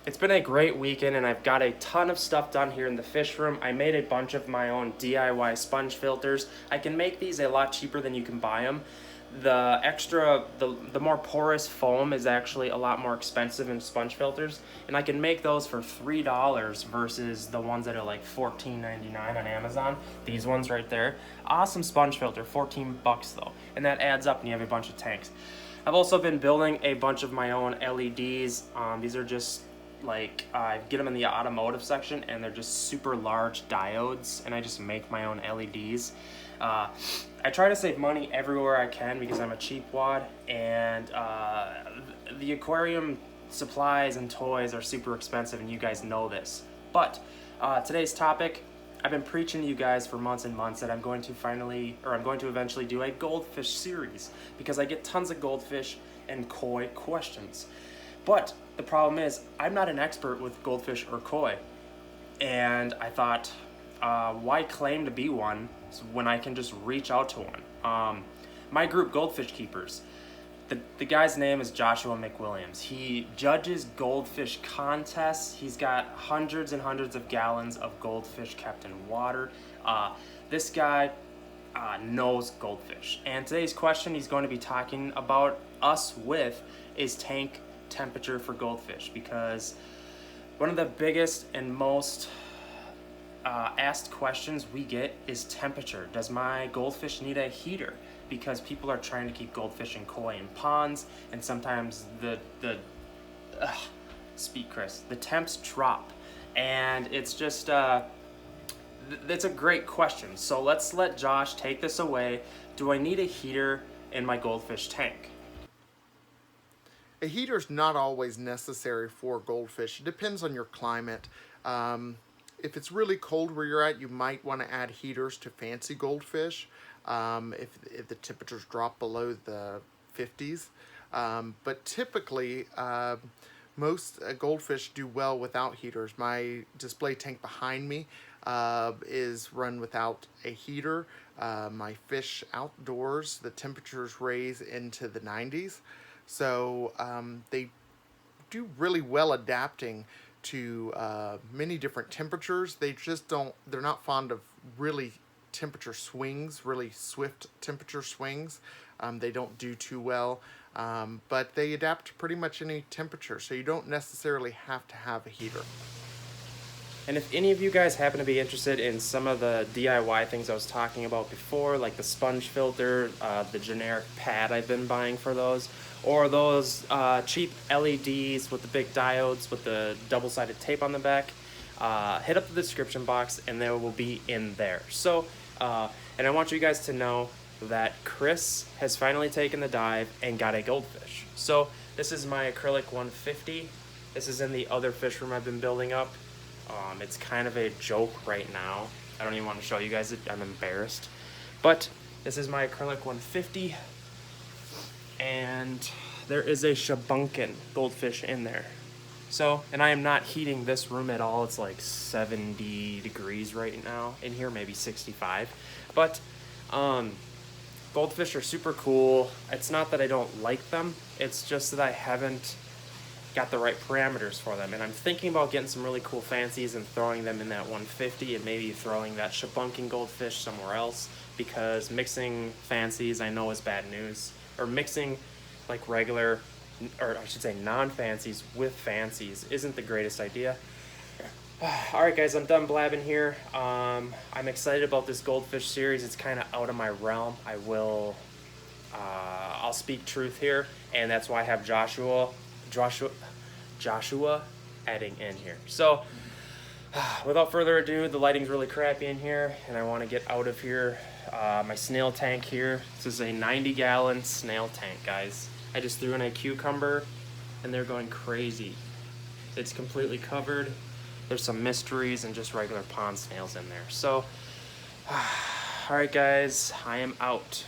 It's been a great weekend and I've got a ton of stuff done here in the fish room. I made a bunch of my own DIY sponge filters. I can make these a lot cheaper than you can buy them. The more porous foam is actually a lot more expensive in sponge filters, and I can make those for $3 versus the ones that are like $14.99 on Amazon. These ones right there, awesome sponge filter, 14 bucks though, and that adds up and you have a bunch of tanks. I've also been building a bunch of my own LEDs. These are just like, I get them in the automotive section and they're just super large diodes, and I just make my own LEDs. I try to save money everywhere I can because I'm a cheapwad, and the aquarium supplies and toys are super expensive, and you guys know this. But today's topic, I've been preaching to you guys for months and months that I'm going to eventually do a goldfish series because I get tons of goldfish and koi questions. But the problem is I'm not an expert with goldfish or koi, and I thought, why claim to be one when I can just reach out to one? My group, Goldfish Keepers, the guy's name is Joshua McWilliams. He judges goldfish contests. He's got hundreds and hundreds of gallons of goldfish kept in water. This guy knows goldfish. And today's question he's going to be talking about us with is tank temperature for goldfish, because one of the biggest and most asked questions we get is temperature. Does my goldfish need a heater? Because people are trying to keep goldfish and koi in ponds, and sometimes the temps drop, and it's just it's a great question. So let's let Josh take this away. Do I need a heater in my goldfish tank? A heater is not always necessary for goldfish. It depends on your climate. If it's really cold where you're at, you might want to add heaters to fancy goldfish if the temperatures drop below the 50s. But typically, most goldfish do well without heaters. My display tank behind me is run without a heater. My fish outdoors, the temperatures raise into the 90s. So they do really well adapting to many different temperatures. They're not fond of really temperature swings, really swift temperature swings. They don't do too well, but they adapt to pretty much any temperature, so you don't necessarily have to have a heater. And if any of you guys happen to be interested in some of the DIY things I was talking about before, like the sponge filter, the generic pad I've been buying for those, or those cheap LEDs with the big diodes with the double-sided tape on the back, hit up the description box and they will be in there. So, and I want you guys to know that Chris has finally taken the dive and got a goldfish. So this is my acrylic 150. This is in the other fish room I've been building up. It's kind of a joke right now. I don't even want to show you guys it. I'm embarrassed. But this is my acrylic 150. And there is a shabunkin goldfish in there. So, and I am not heating this room at all. It's like 70 degrees right now in here, maybe 65. But goldfish are super cool. It's not that I don't like them. It's just that I haven't got the right parameters for them, and I'm thinking about getting some really cool fancies and throwing them in that 150, and maybe throwing that shabunkin goldfish somewhere else, because mixing fancies I know is bad news, or mixing like regular, or I should say non-fancies with fancies isn't the greatest idea. Alright guys, I'm done blabbing here. I'm excited about this goldfish series. It's kind of out of my realm. I'll speak truth here, and that's why I have Joshua adding in here. So without further ado, the lighting's really crappy in here and I want to get out of here. My snail tank here, this is a 90-gallon snail tank, guys. I just threw in a cucumber and they're going crazy. It's completely covered. There's some mysteries and just regular pond snails in there. So alright guys, I am out.